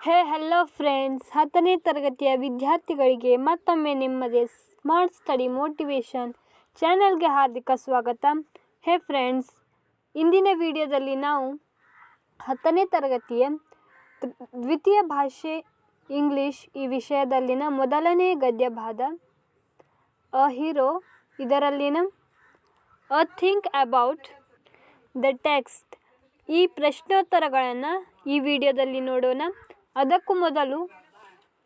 Hello friends, 10ನೇ ತರಗತಿಯ ವಿದ್ಯಾರ್ಥಿಗಳಿಗೆ ಮತ್ತೊಮ್ಮೆ ನಿಮ್ಮದೇ ಸ್ಮಾರ್ಟ್ ಸ್ಟಡಿ ಮೋಟಿವೇಶನ್ ಚಾನಲ್ಗೆ ಹಾರ್ದಿಕ ಸ್ವಾಗತ. ಫ್ರೆಂಡ್ಸ್, ಇಂದಿನ ವಿಡಿಯೋದಲ್ಲಿ ನಾವು 10ನೇ ತರಗತಿಯ ದ್ವಿತೀಯ ಭಾಷೆ ಇಂಗ್ಲಿಷ್ ಈ ವಿಷಯದಲ್ಲಿನ ಮೊದಲನೇ ಗದ್ಯಭಾಗ ಅ ಹೀರೋ ಇದರಲ್ಲಿನ uh think about the text ಈ ಪ್ರಶ್ನೋತ್ತರಗಳನ್ನು ಈ ವಿಡಿಯೋದಲ್ಲಿ ನೋಡೋಣ. ಅದಕ್ಕೂ ಮೊದಲು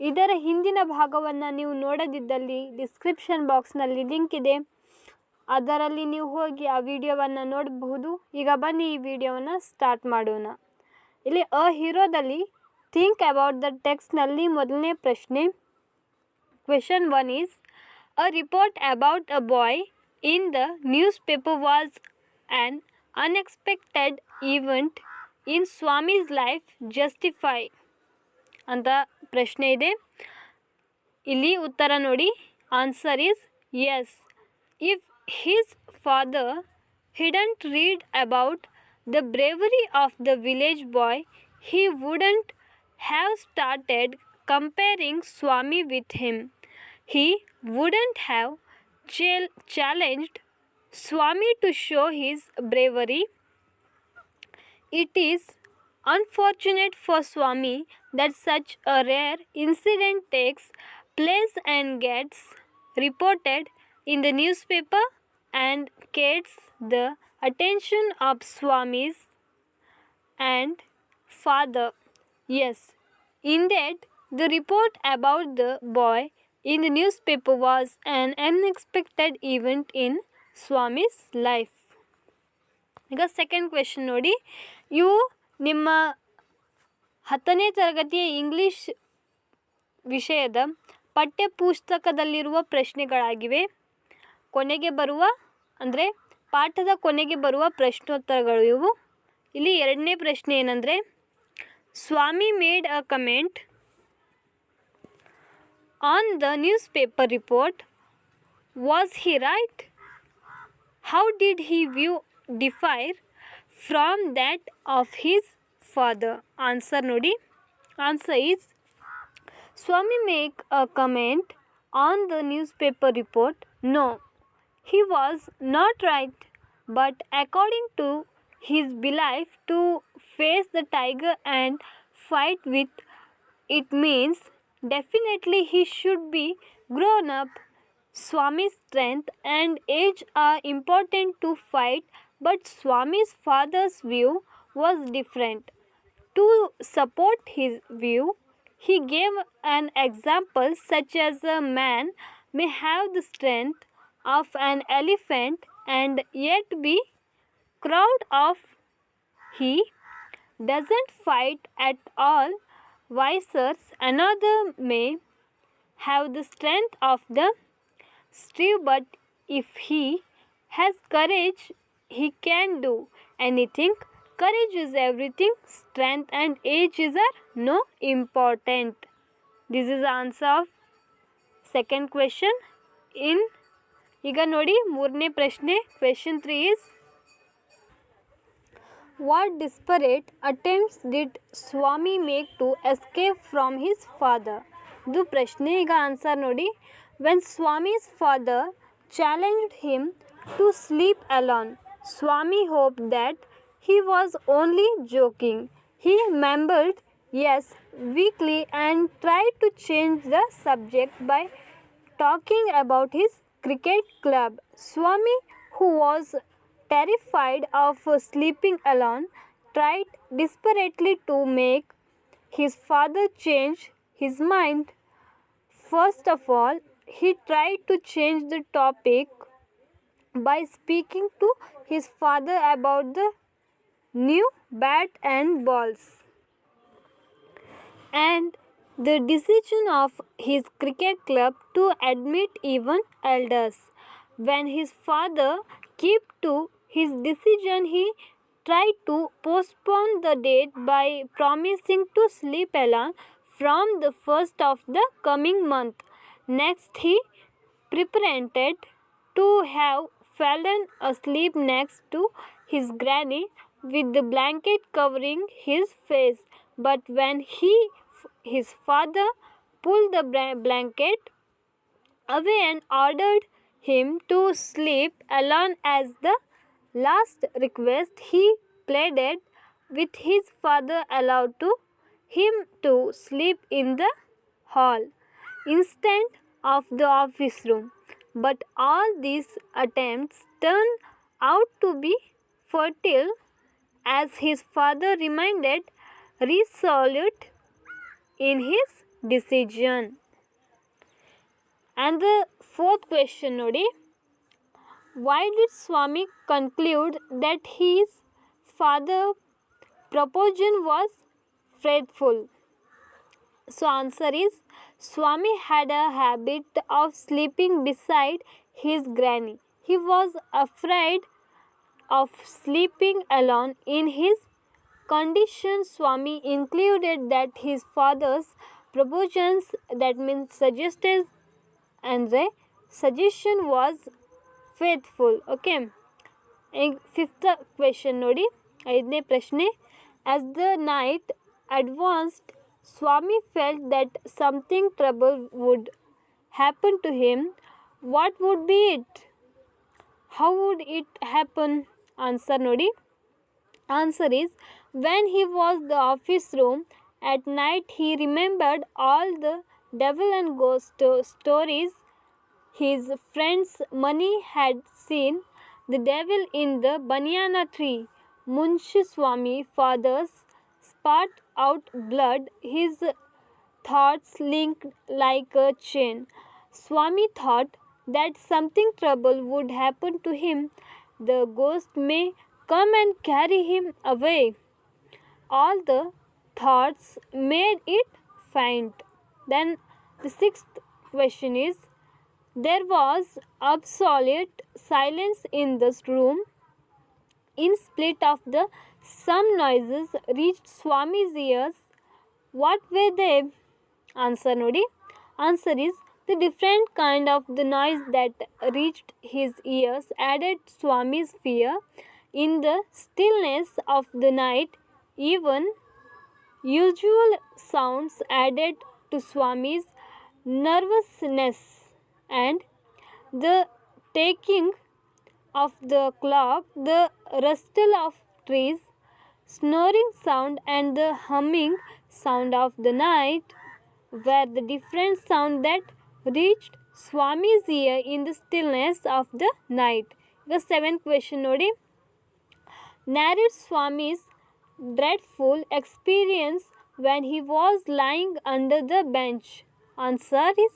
ಇದರ ಹಿಂದಿನ ಭಾಗವನ್ನು ನೀವು ನೋಡದಿದ್ದಲ್ಲಿ ಡಿಸ್ಕ್ರಿಪ್ಷನ್ ಬಾಕ್ಸ್ನಲ್ಲಿ ಲಿಂಕ್ ಇದೆ, ಅದರಲ್ಲಿ ನೀವು ಹೋಗಿ ಆ ವಿಡಿಯೋವನ್ನು ನೋಡಬಹುದು. ಈಗ ಬನ್ನಿ ಈ ವಿಡಿಯೋವನ್ನು ಸ್ಟಾರ್ಟ್ ಮಾಡೋಣ. ಇಲ್ಲಿ ಅ ಹೀರೋದಲ್ಲಿ ಥಿಂಕ್ ಅಬೌಟ್ ದ ಟೆಕ್ಸ್ಟ್ನಲ್ಲಿ ಮೊದಲನೇ ಪ್ರಶ್ನೆ. Question 1 is a report about a boy in the news paper was an unexpected event in Swami's life justify ಅಂತ ಪ್ರಶ್ನೆ ಇದೆ. ಇಲ್ಲಿ ಉತ್ತರ ನೋಡಿ. Answer is yes. If his father hadn't read about the bravery of the village boy, he wouldn't have started comparing Swami with him. He wouldn't have challenged Swami to show his bravery. It is unfortunate for Swami that such a rare incident takes place and gets reported in the newspaper and gets the attention of Swamis and father. Yes, indeed, the report about the boy in the newspaper was an unexpected event in Swami's life. ಈಗ second question ನೋಡಿ. ಇವು ನಿಮ್ಮ 10ನೇ ತರಗತಿಯ English ವಿಷಯದ ಪಠ್ಯಪುಸ್ತಕದಲ್ಲಿರುವ ಪ್ರಶ್ನೆಗಳಾಗಿವೆ. ಕೊನೆಗೆ ಬರುವ ಅಂದರೆ ಪಾಠದ ಕೊನೆಗೆ ಬರುವ ಪ್ರಶ್ನೋತ್ತರಗಳು ಇವು. ಇಲ್ಲಿ ಎರಡನೇ ಪ್ರಶ್ನೆ ಏನಂದರೆ, Swami made a comment on the news paper report. Was he right? How did he view differ from that of his father? Answer ನೋಡಿ. Answer is Swami make a comment on the newspaper report. No, he was not right, but according to his belief to face the tiger and fight with it means definitely he should be grown up. Swami's strength and age are important to fight, but Swami's father's view was different. To support his view, he gave an example such as a man may have the strength of an elephant and yet be crowd of. He doesn't fight at all. Vice another may have the strength of the steer, but if he has courage, he can do anything. Courage is everything. Strength and age are no important. This is the answer of second question. ಈಗ ನೋಡಿ ಮೂರನೇ ಪ್ರಶ್ನೆ. Question 3 is what desperate attempts did Swami make to escape from his father? ಇದು ಪ್ರಶ್ನೆ. ಈಗ answer ನೋಡಿ. When Swami's father challenged him to sleep alone, Swami hoped that he was only joking. He mumbled yes weakly and tried to change the subject by talking about his cricket club. Swami, who was terrified of sleeping alone, tried desperately to make his father change his mind. First of all, he tried to change the topic by speaking to his father about the new bat and balls and the decision of his cricket club to admit even elders. When his father kept to his decision, he tried to postpone the date by promising to sleep alone from the first of the coming month. Next, he pretended to have fallen asleep next to his granny with the blanket covering his face. But when he his father pulled the blanket away and ordered him to sleep alone. As the last request, he pleaded with his father, allowed to him to sleep in the hall instead of the office room. But all these attempts turned out to be futile, as his father remained resolute in his decision. And the fourth question nodi, why did Swami conclude that his father proposition was faithful? So answer is, Swami had a habit of sleeping beside his granny. He was afraid of sleeping alone. In his condition, Swami included that his father's propositions, that means suggested, and the suggestion was faithful. Okay. Fifth question ನೋಡಿ, ಐದನೇ ಪ್ರಶ್ನೆ. As the night advanced, Swami felt that something trouble would happen to him. What would be it? How would it happen? Answer ನೋಡಿ. Answer is, when he was the office room at night, he remembered all the devil and ghost stories his friends Mani had seen. The devil in the banana tree. Munshi Swami father's spat out blood. His thoughts linked like a chain. Swami thought that something trouble would happen to him. The ghost may come and carry him away. All the thoughts made it faint. Then the sixth question is, there was absolute silence in this room. In spite of the some noises reached Swami's ears. What were they? Answer nodi. Answer is, the different kind of the noise that reached his ears added Swami's fear. In the stillness of the night, even usual sounds added to Swami's nervousness, and the taking of the clock, the rustle of trees, snoring sound, and the humming sound of the night were the different sound that reached Swami's ear in the stillness of the night. The seventh question nodi, narrate Swami's dreadful experience when he was lying under the bench. Answer is,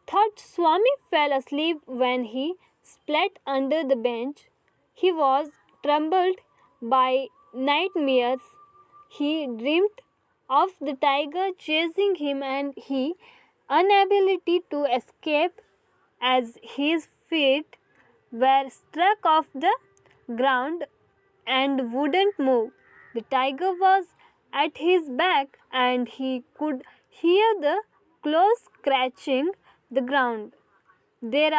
thought Swami fell asleep when he splat under the bench. He was troubled by nightmares. He dreamed of the tiger chasing him and his inability to escape as his feet were struck off the ground and wouldn't move. The tiger was at his back and he could hear the claws scratching the ground. There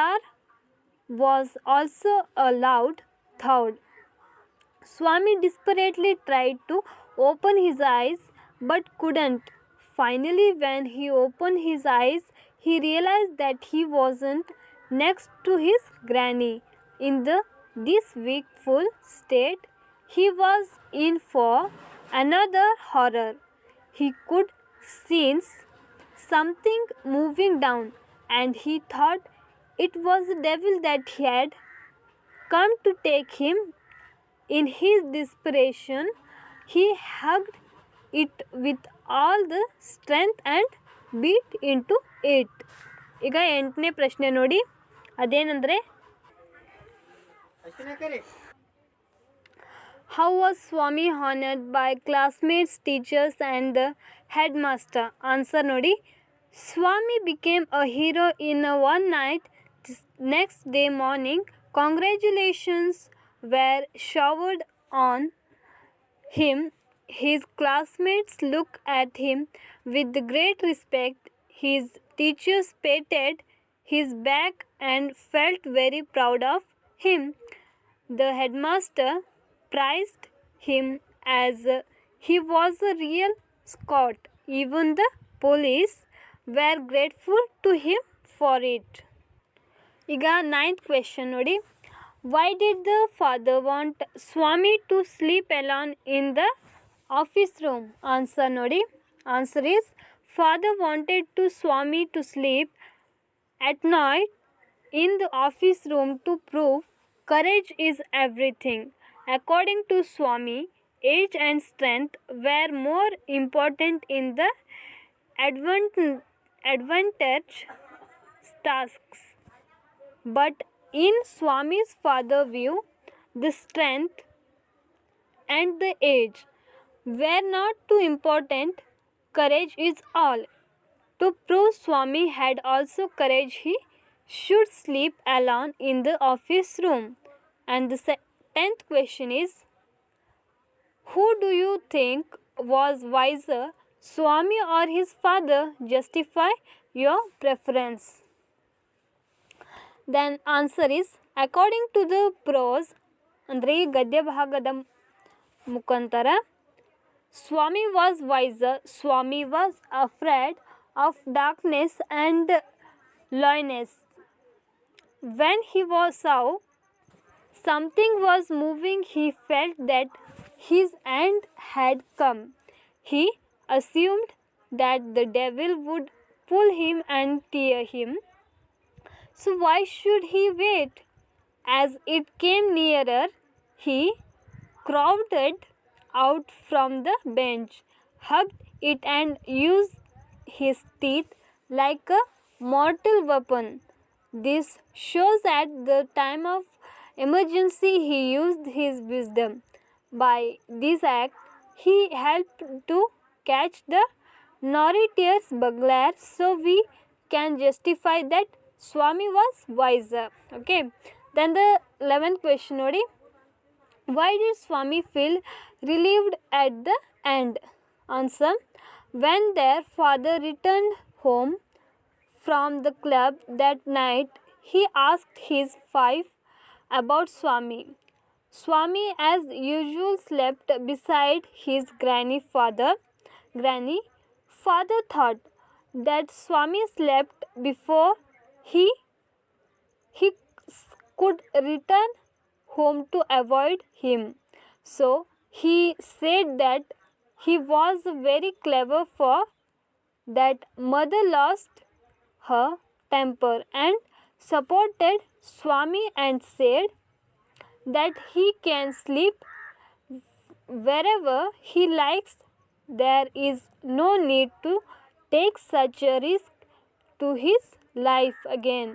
was also a loud thud. Swami desperately tried to open his eyes but couldn't. Finally, when he opened his eyes, he realized that he wasn't next to his granny. In this wakeful state, he was in for another horror. He could sense something moving down, and he thought it was the devil that had come to take him. In his desperation, he hugged it with all the strength and beat into it. ಈಗ ಎಂಟನೇ ಪ್ರಶ್ನೆ ನೋಡಿ, ಅದೇನೆಂದರೆ, how was Swami honored by classmates, teachers and the headmaster? Answer nodi. Swami became a hero in one night. Next day morning, congratulations were showered on him. His classmates looked at him with great respect. His teachers patted his back and felt very proud of him. The headmaster prized him as he was a real Scott. Even the police were grateful to him for it. ಈಗ 9th question ನೋಡಿ. Why did the father want Swami to sleep alone in the office room? Answer ನೋಡಿ. Answer is father wanted to Swami to sleep at night in the office room to prove courage is everything. According to Swami, age and strength were more important in the advantage tasks. But in Swami's father view, the strength and the age were not too important. Courage is all. To prove Swami had also courage, he should sleep alone in the office room. And the 10th question is, who do you think was wiser, Swami or his father? Justify your preference. Then answer is, according to the prose ಅಂದರೆ ಈ ಗದ್ಯ ಭಾಗದ ಮುಖಾಂತರ Swami was wiser. Swami was afraid of darkness and loneliness. When he saw something was moving, he felt that his end had come. He assumed that the devil would pull him and tear him. So why should he wait? As it came nearer, he crowded out from the bench, hugged it and used his teeth like a mortal weapon. This shows at the time of emergency he used his wisdom. By this act, he helped to catch the notorious burglar, so we can justify that Swami was wiser. Okay. Then the 11th question nodi. Why did Swami feel relieved at the end? Answer. When their father returned home from the club that night, he asked his wife about Swami. Swami, as usual, slept beside his granny. Father thought that Swami slept before he could return home to avoid him. So he said that he was very clever, for that mother lost her temper and supported Swami and said that he can sleep wherever he likes. There is no need to take such a risk to his life again.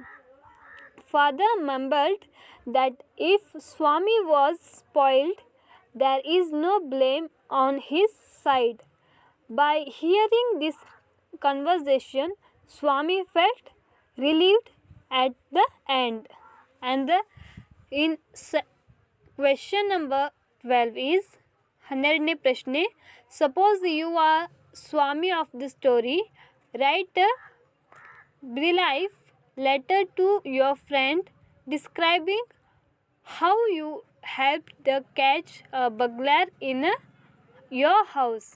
Father mumbled that if Swami was spoiled, there is no blame on his side. By hearing this conversation, Swami felt relieved at the end. And question number 12 is 12ನೇ ಪ್ರಶ್ನೆ. Suppose you are Swami of the story. Write a brief letter to your friend describing how you helped to catch a burglar in your house.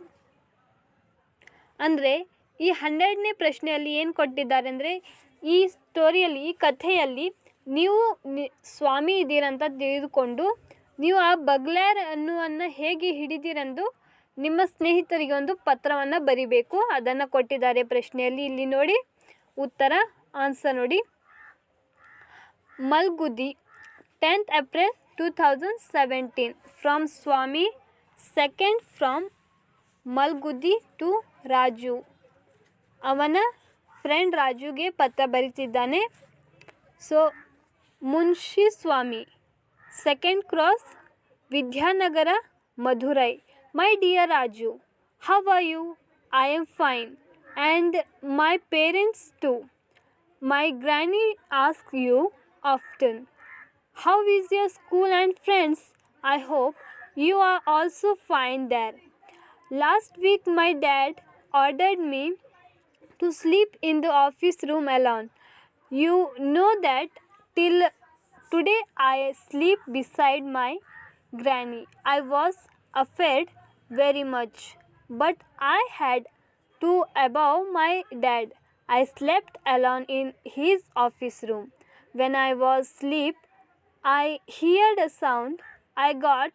ಅಂದರೆ ಈ 12ನೇ ಪ್ರಶ್ನೆಯಲ್ಲಿ ಏನು ಕೊಟ್ಟಿದ್ದಾರೆ ಅಂದರೆ, ಈ ಸ್ಟೋರಿಯಲ್ಲಿ, ಈ ಕಥೆಯಲ್ಲಿ ನೀವು ಸ್ವಾಮಿ ಇದ್ದೀರಂತ ತಿಳಿದುಕೊಂಡು ನೀವು ಆ ಬಗ್ಲಾರ್ ಅನ್ನುವನ್ನು ಹೇಗೆ ಹಿಡಿದಿರೆಂದು ನಿಮ್ಮ ಸ್ನೇಹಿತರಿಗೆ ಒಂದು ಪತ್ರವನ್ನು ಬರಿಬೇಕು. ಅದನ್ನು ಕೊಟ್ಟಿದ್ದಾರೆ ಪ್ರಶ್ನೆಯಲ್ಲಿ. ಇಲ್ಲಿ ನೋಡಿ ಉತ್ತರ, ಆನ್ಸರ್ ನೋಡಿ. Malgudi, 10th April 2017. From Swami, second from Malgudi to Raju. ಅವನ ಫ್ರೆಂಡ್ ರಾಜುಗೆ ಪತ್ರ ಬರೀತಿದ್ದಾನೆ. So Munshi Swami, second cross, Vidyanagar, Madurai. My dear Raju, how are you? I am fine, and my parents too. My granny asks you often. How is your school and friends? I hope you are also fine there. Last week my dad ordered me to sleep in the office room alone. You know that till today I sleep beside my granny. I was afraid very much. but I had to above my dad. I slept alone in his office room. When I was asleep, I heard a sound. I got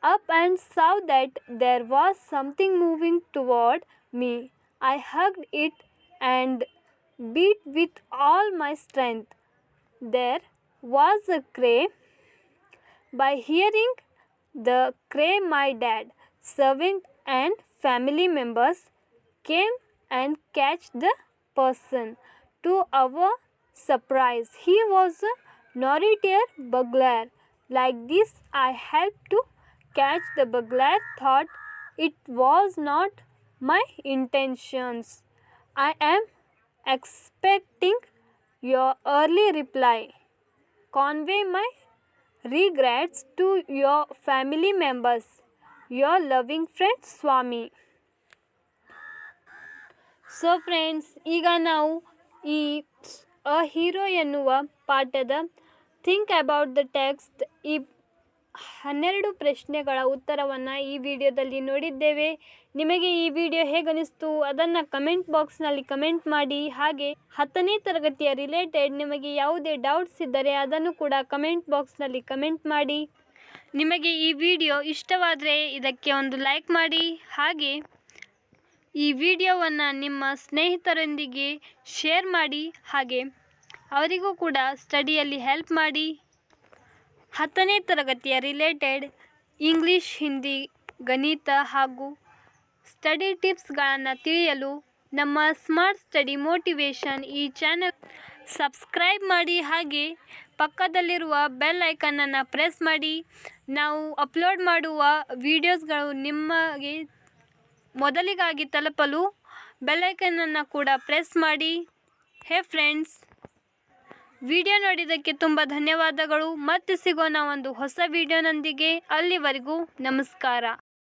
up and saw that there was something moving toward me. I hugged it and beat with all my strength. There was a cry. By hearing the cry, my dad, servant, and family members came and catch the person. To our surprise, he was a notorious burglar. Like this, I helped to catch the burglar. Thought it was not my intentions. I am expecting your early reply. Convey my regrets to your family members. Your loving friend Swami. So friends, ಈಗ ನಾವು ಈ a hero ಎನ್ನುವ ಪಾಠದ think about the text ಈ 12 ಪ್ರಶ್ನೆಗಳ ಉತ್ತರವನ್ನು ಈ ವಿಡಿಯೋದಲ್ಲಿ ನೋಡಿದ್ದೇವೆ. ನಿಮಗೆ ಈ ವಿಡಿಯೋ ಹೇಗನಿಸ್ತು ಅದನ್ನು ಕಮೆಂಟ್ ಬಾಕ್ಸ್ನಲ್ಲಿ ಕಮೆಂಟ್ ಮಾಡಿ. ಹಾಗೆ 10ನೇ ತರಗತಿಯ ರಿಲೇಟೆಡ್ ನಿಮಗೆ ಯಾವುದೇ ಡೌಟ್ಸ್ ಇದ್ದರೆ ಅದನ್ನು ಕೂಡ ಕಮೆಂಟ್ ಬಾಕ್ಸ್ನಲ್ಲಿ ಕಮೆಂಟ್ ಮಾಡಿ. ನಿಮಗೆ ಈ ವಿಡಿಯೋ ಇಷ್ಟವಾದರೆ ಇದಕ್ಕೆ ಒಂದು ಲೈಕ್ ಮಾಡಿ. ಹಾಗೆ ಈ ವಿಡಿಯೋವನ್ನು ನಿಮ್ಮ ಸ್ನೇಹಿತರೊಂದಿಗೆ ಶೇರ್ ಮಾಡಿ. ಹಾಗೆ ಅವರಿಗೂ ಕೂಡ ಸ್ಟಡಿಯಲ್ಲಿ ಹೆಲ್ಪ್ ಮಾಡಿ. 10ನೇ ತರಗತಿಯ ರಿಲೇಟೆಡ್ ಇಂಗ್ಲೀಷ್, ಹಿಂದಿ, ಗಣಿತ ಹಾಗೂ ಸ್ಟಡಿ ಟಿಪ್ಸ್ಗಳನ್ನು ತಿಳಿಯಲು ನಮ್ಮ ಸ್ಮಾರ್ಟ್ ಸ್ಟಡಿ ಮೋಟಿವೇಶನ್ ಈ ಚಾನಲ್ ಸಬ್ಸ್ಕ್ರೈಬ್ ಮಾಡಿ. ಹಾಗೆ ಪಕ್ಕದಲ್ಲಿರುವ ಬೆಲ್ ಐಕನನ್ನು ಪ್ರೆಸ್ ಮಾಡಿ. ನಾವು ಅಪ್ಲೋಡ್ ಮಾಡುವ ವಿಡಿಯೋಸ್ಗಳು ನಿಮಗೆ ಮೊದಲಿಗಾಗಿ ತಲುಪಲು ಬೆಲ್ ಐಕನನ್ನು ಕೂಡ ಪ್ರೆಸ್ ಮಾಡಿ. ಹೇ ಫ್ರೆಂಡ್ಸ್, ವಿಡಿಯೋ ನೋಡಿದ್ದಕ್ಕೆ ತುಂಬ ಧನ್ಯವಾದಗಳು. ಮತ್ತೆ ಸಿಗೋಣ ಒಂದು ಹೊಸ ವಿಡಿಯೋನೊಂದಿಗೆ. ಅಲ್ಲಿವರೆಗೂ ನಮಸ್ಕಾರ.